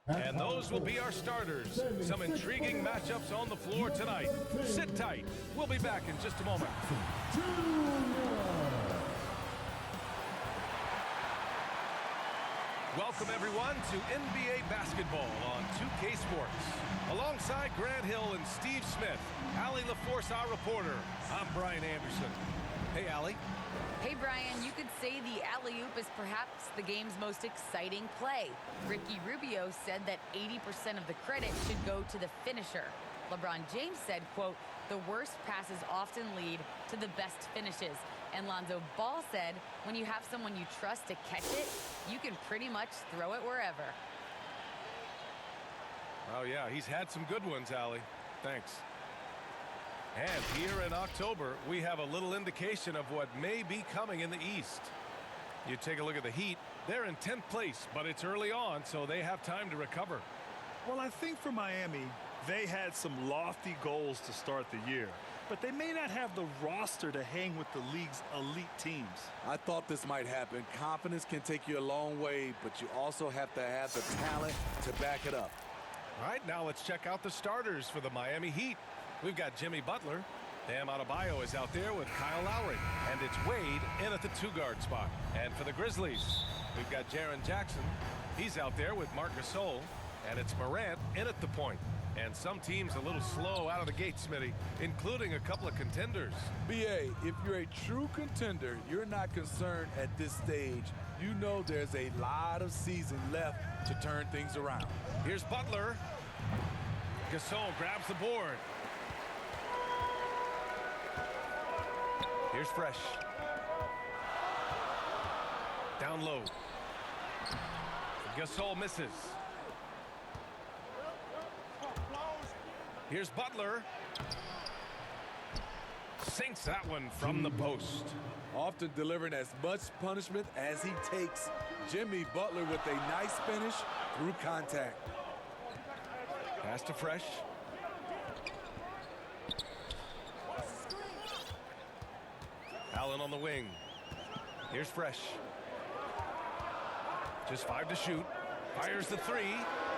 And those will be our starters. Some intriguing matchups on the floor tonight. Sit tight. We'll be back in just a moment. Welcome, everyone, to NBA basketball on 2K Sports. Alongside Grant Hill and Steve Smith, Allie LaForce, our reporter. I'm Brian Anderson. Hey, Allie. Hey, Brian, you could say the alley-oop is perhaps the game's most exciting play. Ricky Rubio said that 80% of the credit should go to the finisher. LeBron James said, quote, "The worst passes often lead to the best finishes." And Lonzo Ball said, when you have someone you trust to catch it, you can pretty much throw it wherever. Oh, yeah, he's had some good ones, Allie. Thanks. And here in October, we have a little indication of what may be coming in the East. You take a look at the Heat. They're in 10th place, but it's early on, so they have time to recover. Well, I think for Miami, they had some lofty goals to start the year, but they may not have the roster to hang with the league's elite teams. I thought this might happen. Confidence can take you a long way, but you also have to have the talent to back it up. All right, now let's check out the starters for the Miami Heat. We've got Jimmy Butler. Bam Adebayo is out there with Kyle Lowry. And it's Wade in at the two-guard spot. And for the Grizzlies, we've got Jaren Jackson. He's out there with Marc Gasol. And it's Morant in at the point. And some teams a little slow out of the gate, Smitty, including a couple of contenders. BA, if you're a true contender, you're not concerned at this stage. You know there's a lot of season left to turn things around. Here's Butler. Gasol grabs the board. Here's Fresh. Down low. Gasol misses. Here's Butler. Sinks that one from the post. Often delivering as much punishment as he takes. Jimmy Butler with a nice finish through contact. Pass to Fresh. Allen on the wing. Here's Fresh. Just 5 to shoot. Fires the 3.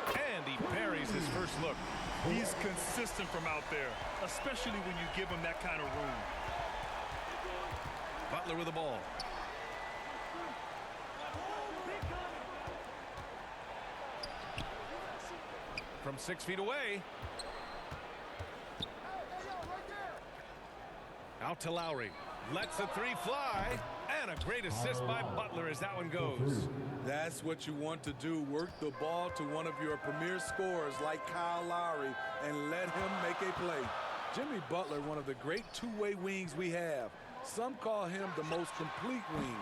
And he buries his first look. He's consistent from out there, especially when you give him that kind of room. Butler with the ball. From 6 feet away. Out to Lowry. Lets the 3 fly. And a great assist by Butler as that one goes. That's what you want to do. Work the ball to one of your premier scorers like Kyle Lowry and let him make a play. Jimmy Butler, one of the great two-way wings we have. Some call him the most complete wing.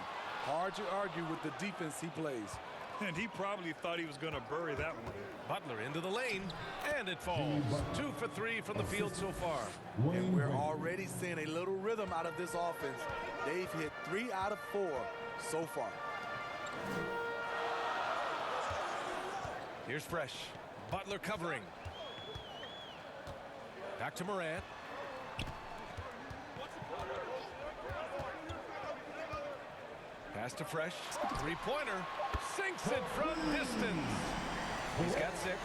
Hard to argue with the defense he plays. And he probably thought he was going to bury that one. Butler into the lane, and it falls. 2 for 3 from the field so far. And we're already seeing a little rhythm out of this offense. They've hit 3 out of 4 so far. Here's Fresh. Butler covering. Back to Morant. Pass to Fresh. Three-pointer. Sinks it from distance. He's got 6.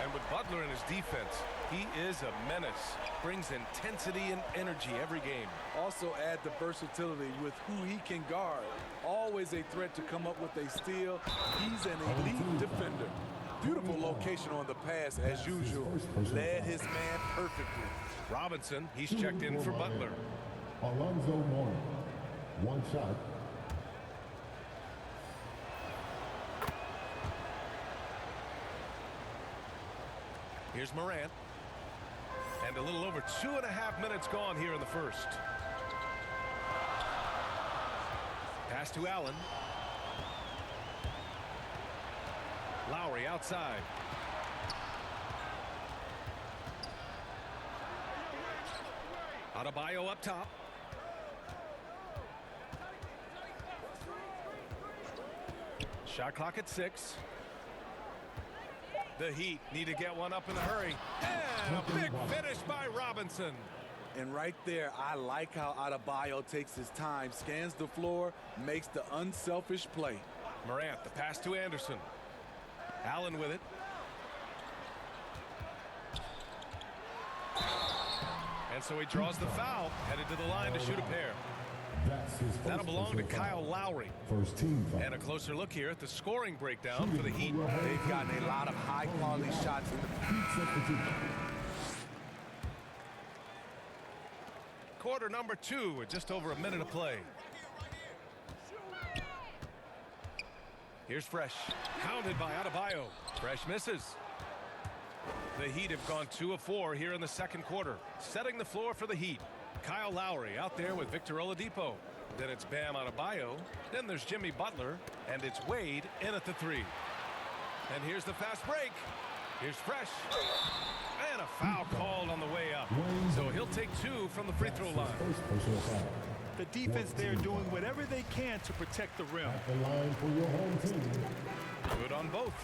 And with Butler in his defense, he is a menace. Brings intensity and energy every game. Also add the versatility with who he can guard. Always a threat to come up with a steal. He's an elite defender. Beautiful location on the pass as usual. Led his man perfectly. Robinson, he's checked in for Butler. Alonzo Mourning. One shot. Here's Morant. And a little over 2.5 minutes gone here in the first. Pass to Allen. Lowry outside. Adebayo up top. Shot clock at 6. The Heat need to get one up in a hurry. And a big finish by Robinson. And right there, I like how Adebayo takes his time, scans the floor, makes the unselfish play. Morant, the pass to Anderson. Allen with it. And so he draws the foul, headed to the line to shoot a pair. That's his first That'll belong to personal Kyle foul. Lowry. First team foul. And a closer look here at the scoring breakdown for the Heat. They've gotten a lot of high-quality shots in the Heat substitution. Quarter number 2 with just over a minute of play. Here's Fresh, hounded by Adebayo. Fresh misses. The Heat have gone 2 of 4 here in the second quarter. Setting the floor for the Heat. Kyle Lowry out there with Victor Oladipo. Then it's Bam Adebayo. Then there's Jimmy Butler. And it's Wade in at the 3. And here's the fast break. Here's Fresh. And a foul called on the way up. So he'll take 2 from the free throw line. First personal foul. The defense there doing whatever they can to protect the rim. At the line for your home team. Good on both.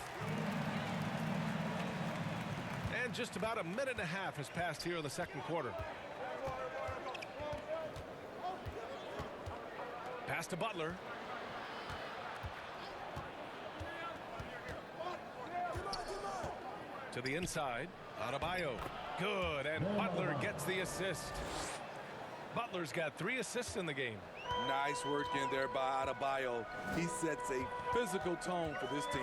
And just about a minute and a half has passed here in the second quarter. Pass to Butler. To the inside. Adebayo. Good. And Butler gets the assist. Butler's got 3 assists in the game. nice work in there by Adebayo. He sets a physical tone for this team.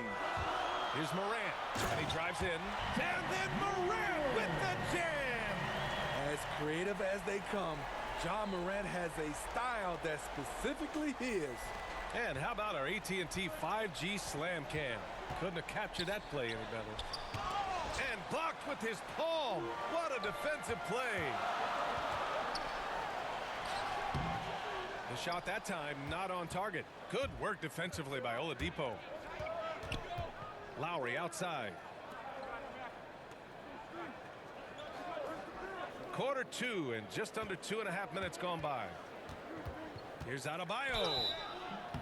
Here's Morant. And he drives in. And then Morant with the jam. As creative as they come, John Morant has a style that's specifically his. And how about our AT&T 5G slam cam? Couldn't have captured that play any better. And blocked with his palm. What a defensive play. The shot that time not on target. Good work defensively by Oladipo. Lowry outside. Quarter 2 and just under 2.5 minutes gone by. Here's Adebayo.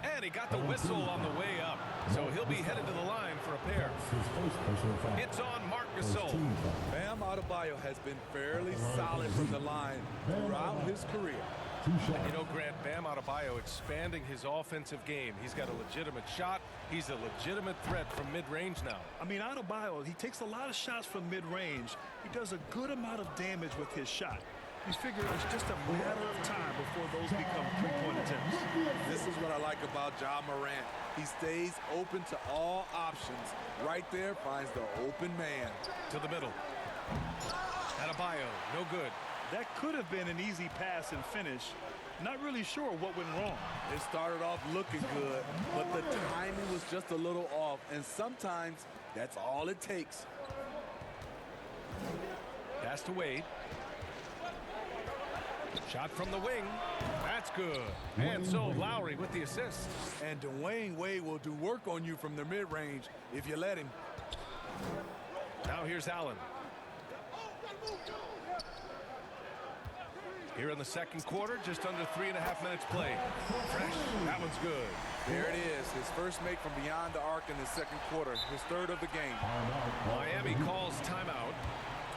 And he got the whistle on the way up. So he'll be headed to the line for a pair. It's on Marc Gasol. Bam Adebayo has been fairly solid from the line throughout his career. You know, Grant, Bam Adebayo expanding his offensive game. He's got a legitimate shot. He's a legitimate threat from mid-range now. I mean, Adebayo, he takes a lot of shots from mid-range. He does a good amount of damage with his shot. You figure it's just a matter of time before those become three-point attempts. This is what I like about John Morant. He stays open to all options. Right there finds the open man. To the middle. Adebayo, no good. That could have been an easy pass and finish. Not really sure what went wrong. It started off looking good, but the timing was just a little off, and sometimes that's all it takes. Pass to Wade. Shot from the wing. That's good. And so Lowry with the assist. And Dwayne Wade will do work on you from the mid-range if you let him. Now here's Allen. Here in the second quarter, just under 3.5 minutes played. Fresh, that one's good. There it is, his first make from beyond the arc in the second quarter, his third of the game. Miami calls timeout.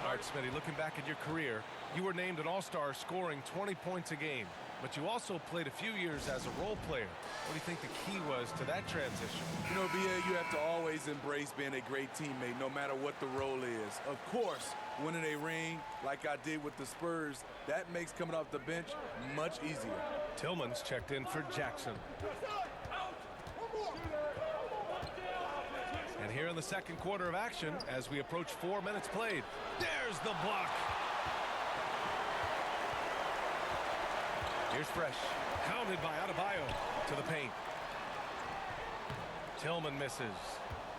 All right, Smitty, looking back at your career, you were named an all-star scoring 20 points a game, but you also played a few years as a role player. What do you think the key was to that transition? You know, BA, you have to always embrace being a great teammate, no matter what the role is. Of course, winning a ring like I did with the Spurs, that makes coming off the bench much easier. Tillman's checked in for Jackson. And here in the second quarter of action, as we approach 4 minutes played, there's the block. Here's Fresh, hounded by Adebayo to the paint. Tillman misses.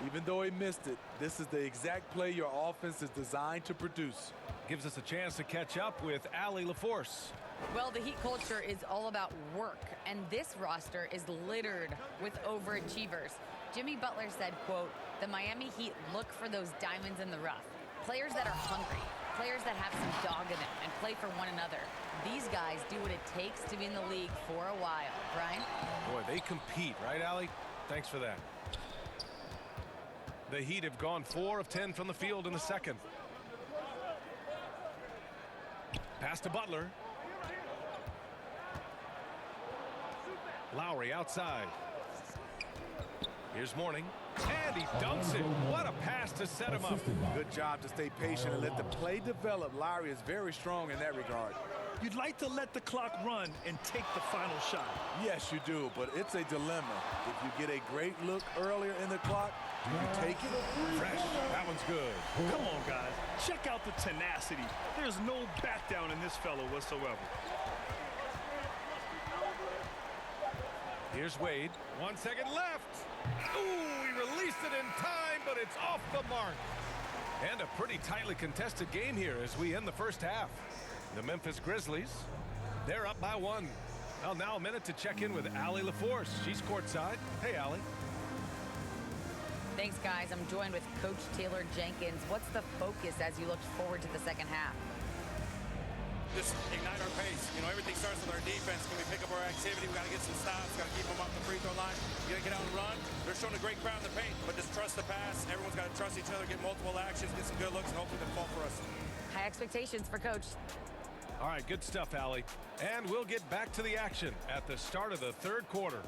Even though he missed it, this is the exact play your offense is designed to produce. Gives us a chance to catch up with Allie LaForce. Well, the Heat culture is all about work, and this roster is littered with overachievers. Jimmy Butler said, quote, "The Miami Heat look for those diamonds in the rough. Players that are hungry, players that have some dog in them and play for one another. These guys do what it takes to be in the league for a while." Brian? Boy, they compete, right, Allie? Thanks for that. The Heat have gone 4 of 10 from the field in the second. Pass to Butler. Lowry outside. Here's Mourning. And he dunks it. What a pass to set him up. Good job to stay patient and let the play develop. Lowry is very strong in that regard. You'd like to let the clock run and take the final shot. Yes, you do, but it's a dilemma. If you get a great look earlier in the clock, do you take it? Fresh. That one's good. Come on, guys. Check out the tenacity. There's no back down in this fellow whatsoever. Here's Wade. 1 second left. Ooh, he released it in time, but it's off the mark. And a pretty tightly contested game here as we end the first half. The Memphis Grizzlies, they're up by 1. Well, now a minute to check in with Allie LaForce. She's courtside. Hey, Allie. Thanks, guys. I'm joined with Coach Taylor Jenkins. What's the focus as you look forward to the second half? Just ignite our pace. You know, everything starts with our defense. Can we pick up our activity? We got to get some stops. Got to keep them off the free throw line. We got to get out and run. They're showing a great crowd in the paint, but just trust the pass. Everyone's got to trust each other, get multiple actions, get some good looks, and hopefully they'll fall for us. High expectations for Coach. All right, good stuff, Allie. And we'll get back to the action at the start of the third quarter.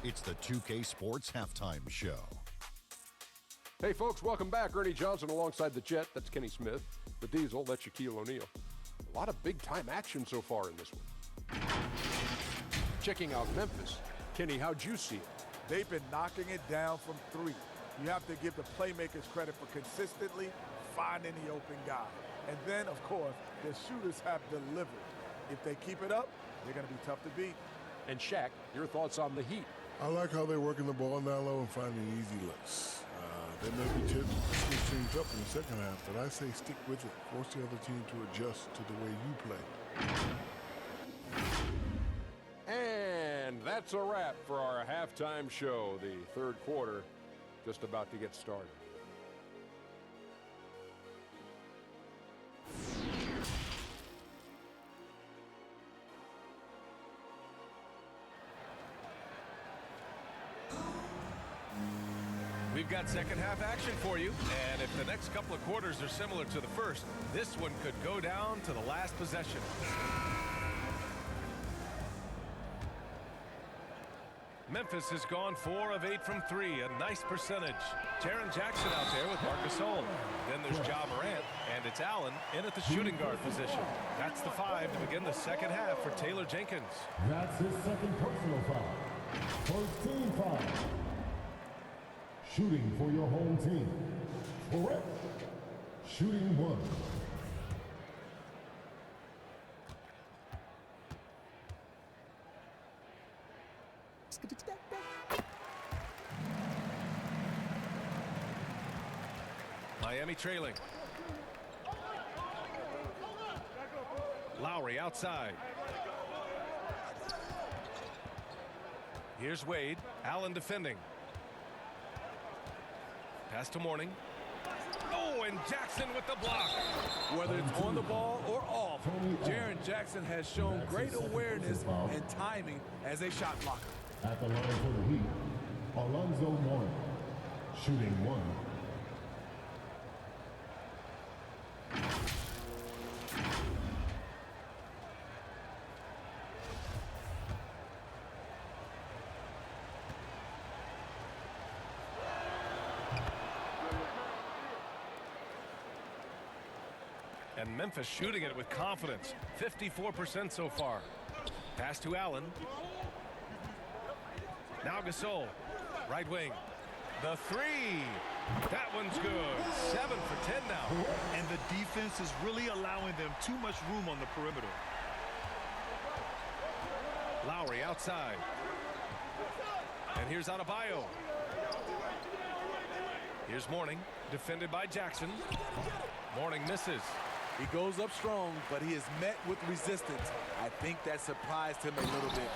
It's the 2K Sports Halftime Show. Hey folks, welcome back. Ernie Johnson alongside the Jet, that's Kenny Smith. The Diesel, that's Shaquille O'Neal. A lot of big-time action so far in this one. Checking out Memphis. Kenny, how'd you see it? They've been knocking it down from 3. You have to give the playmakers credit for consistently finding the open guy. And then, of course, the shooters have delivered. If they keep it up, they're going to be tough to beat. And Shaq, your thoughts on the Heat? I like how they're working the ball down low and finding easy looks. They may be tipping things up in the second half, but I say stick with it. Force the other team to adjust to the way you play. And that's a wrap for our halftime show. The third quarter just about to get started. We've got second half action for you, and if the next couple of quarters are similar to the first, this one could go down to the last possession. Memphis has gone 4 of 8 from 3, a nice percentage. Jaren Jackson out there with Marc Gasol. Then there's Ja Morant, and it's Allen in at the shooting guard position. That's the 5 to begin the second half for Taylor Jenkins. That's his second personal foul. First team foul. Shooting for your home team. Correct. Shooting 1. Miami trailing. Lowry outside. Here's Wade. Allen defending. Pass to Morning. Oh, and Jackson with the block. Whether it's on the ball or off, Jaren Jackson has shown great awareness and timing as a shot blocker. At the line for the Heat, Alonzo Mourning. Shooting 1. And Memphis shooting it with confidence. 54% so far. Pass to Allen. Now Gasol. Right wing. The 3. That one's good. 7 for 10 now. And the defense is really allowing them too much room on the perimeter. Lowry outside. And here's Adebayo. Here's Morning. Defended by Jackson. Morning misses. He goes up strong, but he is met with resistance. I think that surprised him a little bit.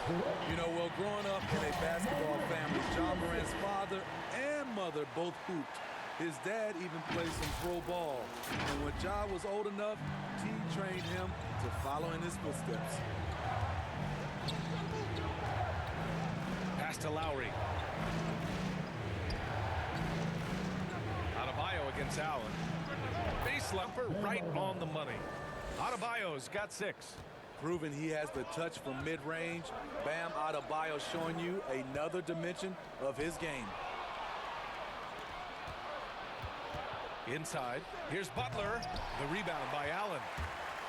You know, well, growing up in a basketball family, Ja Morant's father and mother both hooped. His dad even played some pro ball. And when Ja was old enough, he trained him to follow in his footsteps. Pass to Lowry. Adebayo against Allen. Base lumper right on the money. Adebayo's got 6. proving he has the touch from mid-range. Bam Adebayo showing you another dimension of his game. Inside, here's Butler. The rebound by Allen.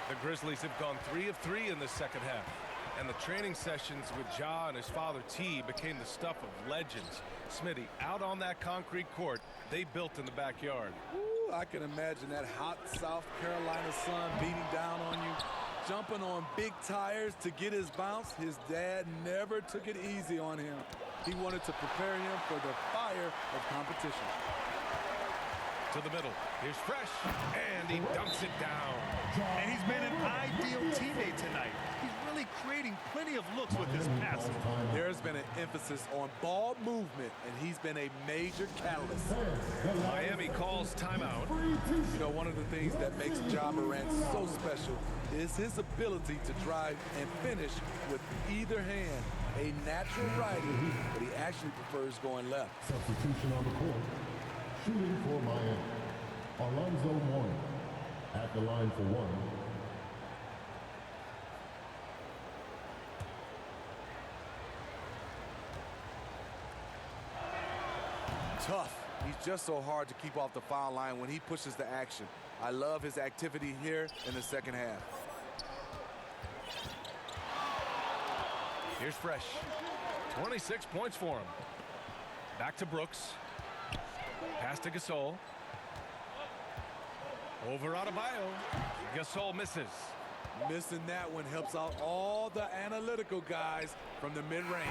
The Grizzlies have gone 3 of 3 in the second half. And the training sessions with Ja and his father T became the stuff of legends. Smitty, out on that concrete court they built in the backyard. Ooh, I can imagine that hot South Carolina sun beating down on you, jumping on big tires to get his bounce. His dad never took it easy on him. He wanted to prepare him for the fire of competition. To the middle. Here's Fresh, and he dunks it down. And he's been an ideal teammate tonight. He's really creating plenty of looks with his passing. There's been an emphasis on ball movement, and he's been a major catalyst. Miami calls timeout. You know, one of the things that makes Ja Morant so special is his ability to drive and finish with either hand. A natural righty, but he actually prefers going left. Substitution on the court. Shooting for Miami, Alonzo Mourning at the line for one. Tough. He's just so hard to keep off the foul line when he pushes the action. I love his activity here in the second half. Here's Fresh. 26 points for him. Back to Brooks. Pass to Gasol. Over Adebayo. Gasol misses. Missing that one helps out all the analytical guys from the mid-range.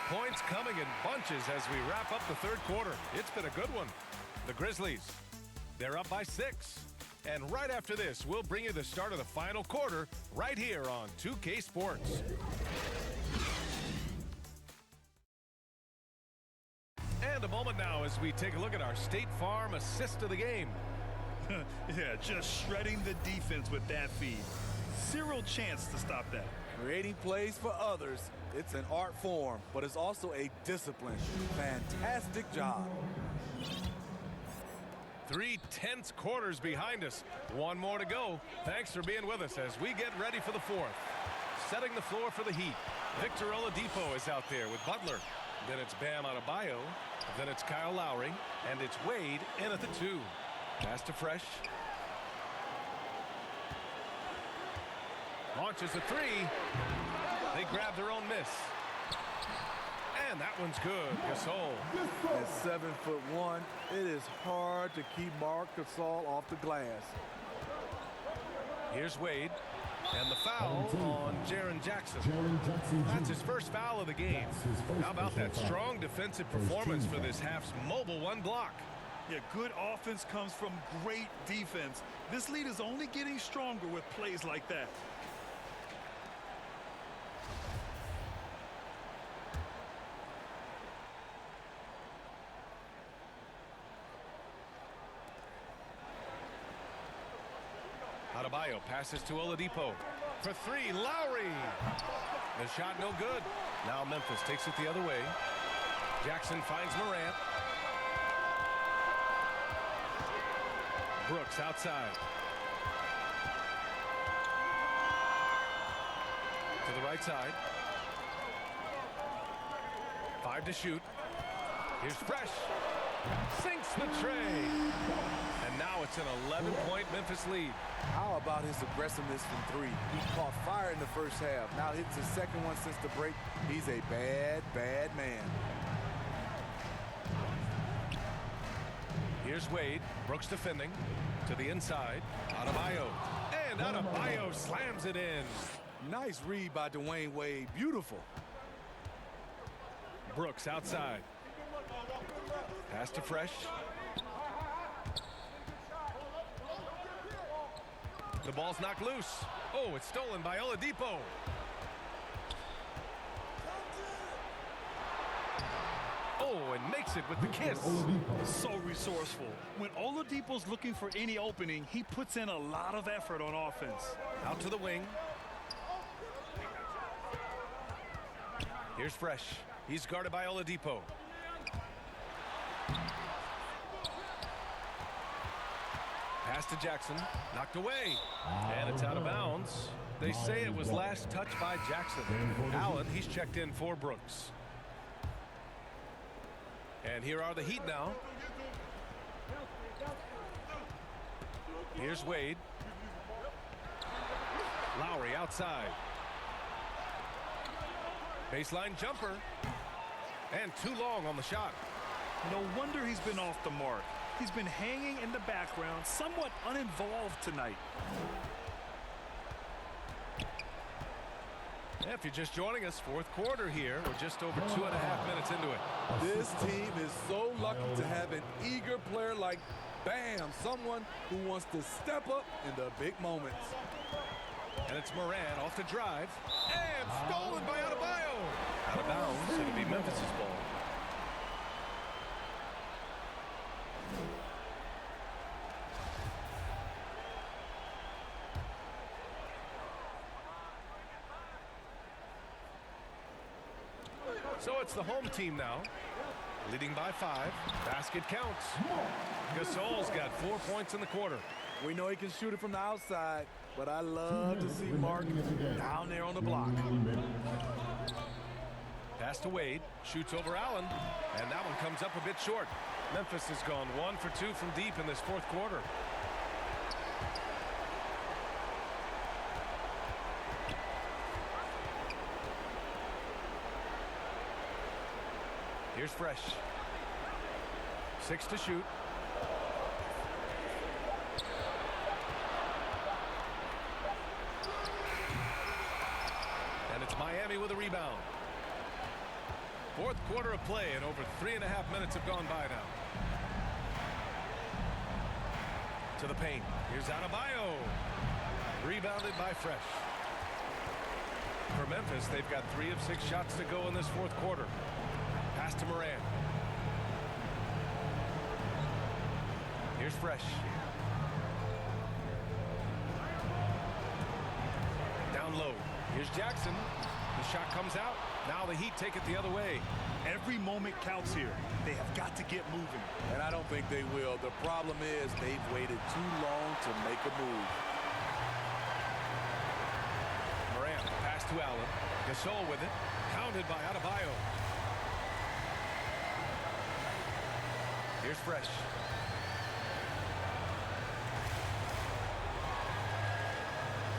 Points coming in bunches as we wrap up the third quarter. It's been a good one. The Grizzlies, they're up by 6. And right after this, we'll bring you the start of the final quarter right here on 2K Sports. And a moment now as we take a look at our State Farm assist of the game. Yeah, just shredding the defense with that feed. Zero chance to stop that. Creating plays for others, it's an art form, but it's also a discipline. Fantastic job. 3 tense quarters behind us. One more to go. Thanks for being with us as we get ready for the fourth. Setting the floor for the Heat. Victor Oladipo is out there with Butler. Then it's Bam Adebayo. Then it's Kyle Lowry. And it's Wade in at the 2. Pass to Fresh. Launches a 3. They grab their own miss. And that one's good. Gasol. At 7'1", it is hard to keep Marc Gasol off the glass. Here's Wade. And the foul on Jaren Jackson. That's his first foul of the game. How about that strong defensive performance for this half's mobile one block? Yeah, good offense comes from great defense. This lead is only getting stronger with plays like that. Adebayo passes to Oladipo. For 3, Lowry. The shot no good. Now Memphis takes it the other way. Jackson finds Morant. Brooks outside. To the right side. 5 to shoot. Here's Fresh. Sinks the tray. And now it's an 11-point Memphis lead. How about his aggressiveness from 3? He caught fire in the first half. Now hits his second one since the break. He's a bad, bad man. Here's Wade. Brooks defending. To the inside. Adebayo. And Adebayo slams it in. Nice read by Dwayne Wade. Beautiful. Brooks outside. Pass to Fresh. The ball's knocked loose. Oh, it's stolen by Oladipo. Oh, and makes it with the kiss. So resourceful. When Oladipo's looking for any opening, he puts in a lot of effort on offense. Out to the wing. Here's Fresh. He's guarded by Oladipo. Pass to Jackson. Knocked away. And it's out of bounds. They say it was last touched by Jackson. Allen, he's checked in for Brooks. And here are the Heat now. Here's Wade. Lowry outside. Baseline jumper. And too long on the shot. No wonder he's been off the mark. He's been hanging in the background, somewhat uninvolved tonight. If you're just joining us, fourth quarter here. We're just over 2.5 minutes into it. This team is so lucky to have an eager player like Bam, someone who wants to step up in the big moments. And it's Moran off the drive. And stolen by Adebayo. Out of bounds. It'll be Memphis's ball. So it's the home team now, leading by 5. Basket counts. Gasol's got 4 points in the quarter. We know he can shoot it from the outside, but I love to see Mark down there on the block. Pass to Wade, shoots over Allen, and that one comes up a bit short. Memphis has gone 1 for 2 from deep in this fourth quarter. Here's Fresh. 6 to shoot. And it's Miami with a rebound. Fourth quarter of play, and over 3.5 minutes have gone by now. To the paint. Here's Adebayo. Rebounded by Fresh. For Memphis, they've got 3 of 6 shots to go in this fourth quarter. Pass to Moran. Here's Fresh. Down low. Here's Jackson. The shot comes out. Now the Heat take it the other way. Every moment counts here. They have got to get moving. And I don't think they will. The problem is they've waited too long to make a move. Moran, pass to Allen. Gasol with it. Counted by Adebayo. Here's Fresh.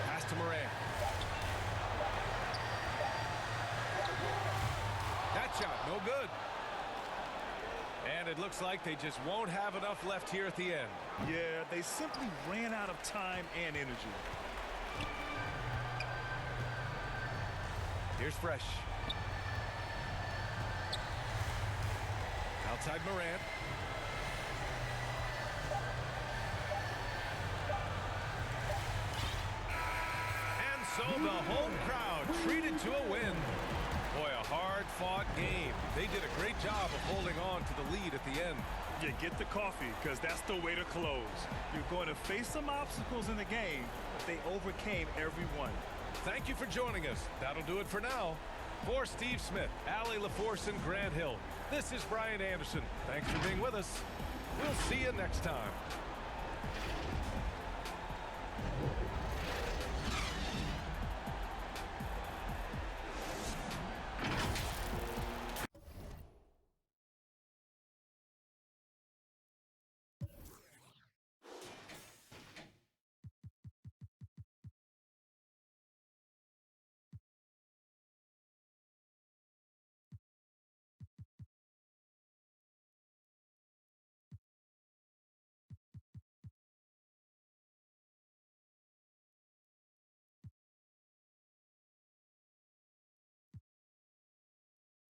Pass to Moran. That shot, no good. And it looks like they just won't have enough left here at the end. Yeah, they simply ran out of time and energy. Here's Fresh. Outside Moran. And so the home crowd treated to a win. Boy, a hard-fought game. They did a great job of holding on to the lead at the end. Yeah, get the coffee, because that's the way to close. You're going to face some obstacles in the game, but they overcame every one. Thank you for joining us. That'll do it for now. For Steve Smith, Allie LaForce, and Grant Hill, this is Brian Anderson. Thanks for being with us. We'll see you next time.